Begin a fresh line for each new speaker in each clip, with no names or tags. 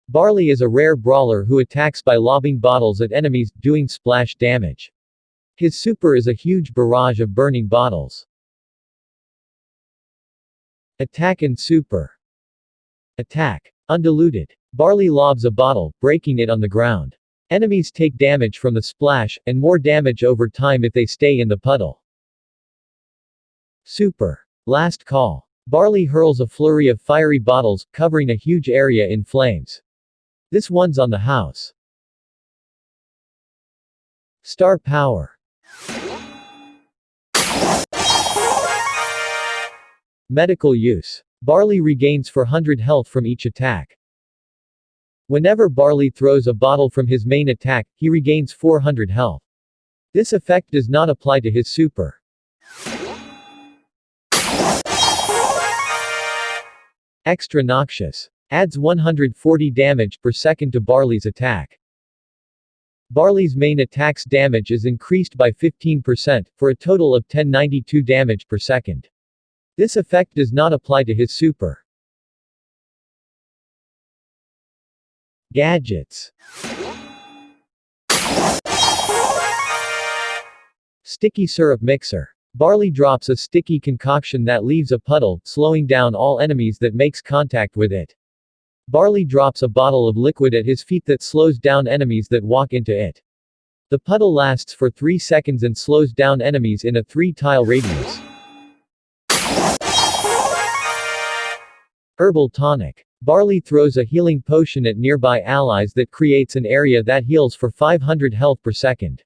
Barley is a rare brawler who attacks by lobbing bottles at enemies, doing splash damage. His super is a huge barrage of burning bottles. Attack and super. Attack. Undiluted. Barley lobs a bottle, breaking it on the ground. Enemies take damage from the splash, and more damage over time if they stay in the puddle. Super. Last call. Barley hurls a flurry of fiery bottles, covering a huge area in flames. This one's on the house. Star power. Medical use. Barley regains 400 health from each attack. Whenever Barley throws a bottle from his main attack, he regains 400 health. This effect does not apply to his super. Extra noxious. Adds 140 damage per second to Barley's attack. Barley's main attack's damage is increased by 15%, for a total of 1092 damage per second. This effect does not apply to his super. Gadgets. Sticky syrup mixer. Barley drops a sticky concoction that leaves a puddle, slowing down all enemies that makes contact with it. Barley drops a bottle of liquid at his feet that slows down enemies that walk into it. The puddle lasts for 3 seconds and slows down enemies in a 3-tile radius. Herbal tonic. Barley throws a healing potion at nearby allies that creates an area that heals for 500 health per second.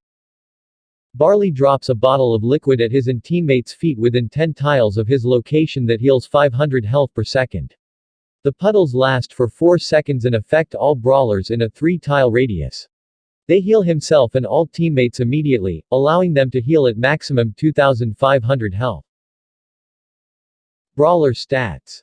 Barley drops a bottle of liquid at his and teammates' feet within 10 tiles of his location that heals 500 health per second. The puddles last for 4 seconds and affect all brawlers in a 3-tile radius. They heal himself and all teammates immediately, allowing them to heal at maximum 2500 health. Brawler stats.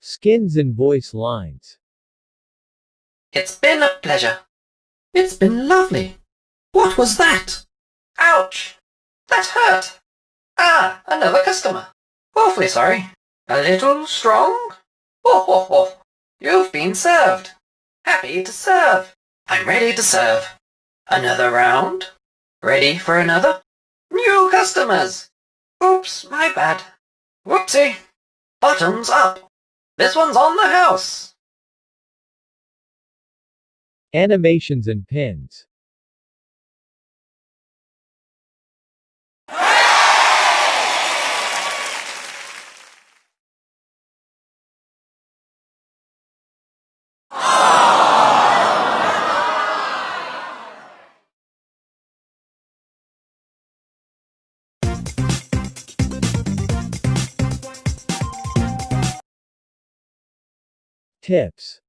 Skins and voice lines.
It's been a pleasure. It's been lovely. What was that? Ouch! That hurt. Ah, another customer. Awfully sorry. A little strong? Ho ho ho. You've been served. Happy to serve. I'm ready to serve. Another round? Ready for another? New customers. Oops, my bad. Whoopsie. Bottoms up. This one's on the house!
Animations and pins. Tips.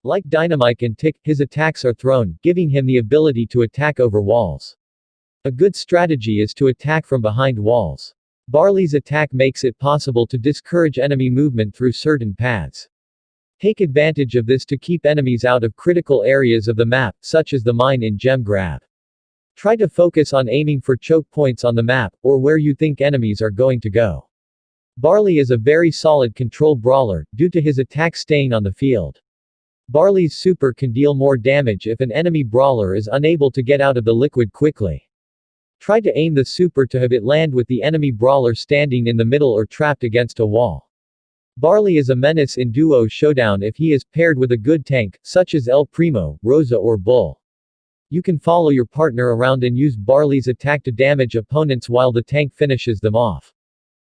Like Dynamite and Tick, his attacks are thrown, giving him the ability to attack over walls. A good strategy is to attack from behind walls. Barley's attack makes it possible to discourage enemy movement through certain paths. Take advantage of this to keep enemies out of critical areas of the map, such as the mine in Gem Grab. Try to focus on aiming for choke points on the map, or where you think enemies are going to go. Barley is a very solid control brawler, due to his attack staying on the field. Barley's super can deal more damage if an enemy brawler is unable to get out of the liquid quickly. Try to aim the super to have it land with the enemy brawler standing in the middle or trapped against a wall. Barley is a menace in duo showdown if he is paired with a good tank, such as El Primo, Rosa or Bull. You can follow your partner around and use Barley's attack to damage opponents while the tank finishes them off.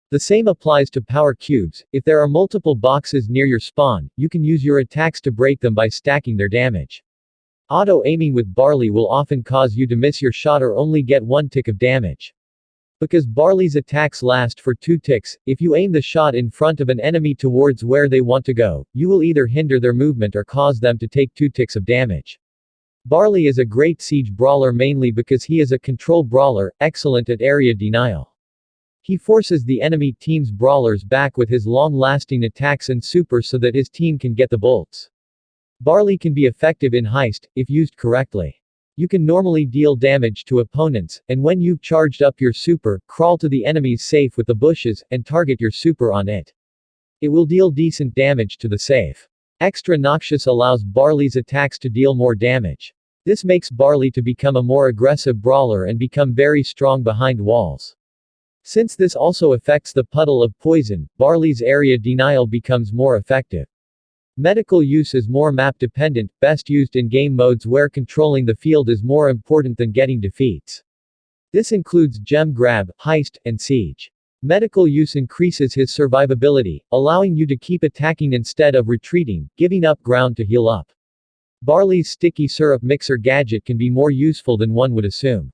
The same applies to power cubes. If there are multiple boxes near your spawn, you can use your attacks to break them by stacking their damage. Auto-aiming with Barley will often cause you to miss your shot or only get 1 tick of damage. Because Barley's attacks last for 2 ticks, if you aim the shot in front of an enemy towards where they want to go, you will either hinder their movement or cause them to take 2 ticks of damage. Barley is a great siege brawler mainly because he is a control brawler, excellent at area denial. He forces the enemy team's brawlers back with his long-lasting attacks and super so that his team can get the bolts. Barley can be effective in heist, if used correctly. You can normally deal damage to opponents, and when you've charged up your super, crawl to the enemy's safe with the bushes, and target your super on it. It will deal decent damage to the safe. Extra Noxious allows Barley's attacks to deal more damage. This makes Barley to become a more aggressive brawler and become very strong behind walls. Since this also affects the puddle of poison, Barley's area denial becomes more effective. Medical use is more map-dependent, best used in game modes where controlling the field is more important than getting defeats. This includes gem grab, heist, and siege. Medical use increases his survivability, allowing you to keep attacking instead of retreating, giving up ground to heal up. Barley's sticky syrup mixer gadget can be more useful than one would assume.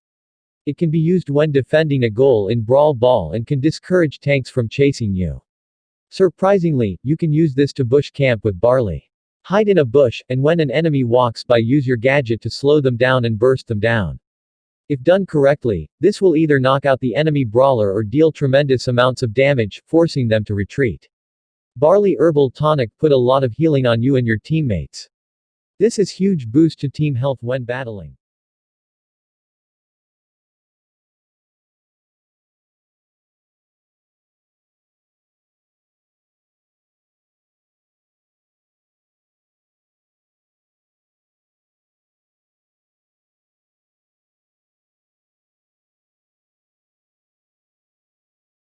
It can be used when defending a goal in Brawl Ball and can discourage tanks from chasing you. Surprisingly, you can use this to bush camp with Barley. Hide in a bush, and when an enemy walks by, use your gadget to slow them down and burst them down. If done correctly, this will either knock out the enemy brawler or deal tremendous amounts of damage, forcing them to retreat. Barley Herbal Tonic put a lot of healing on you and your teammates. This is huge boost to team health when battling.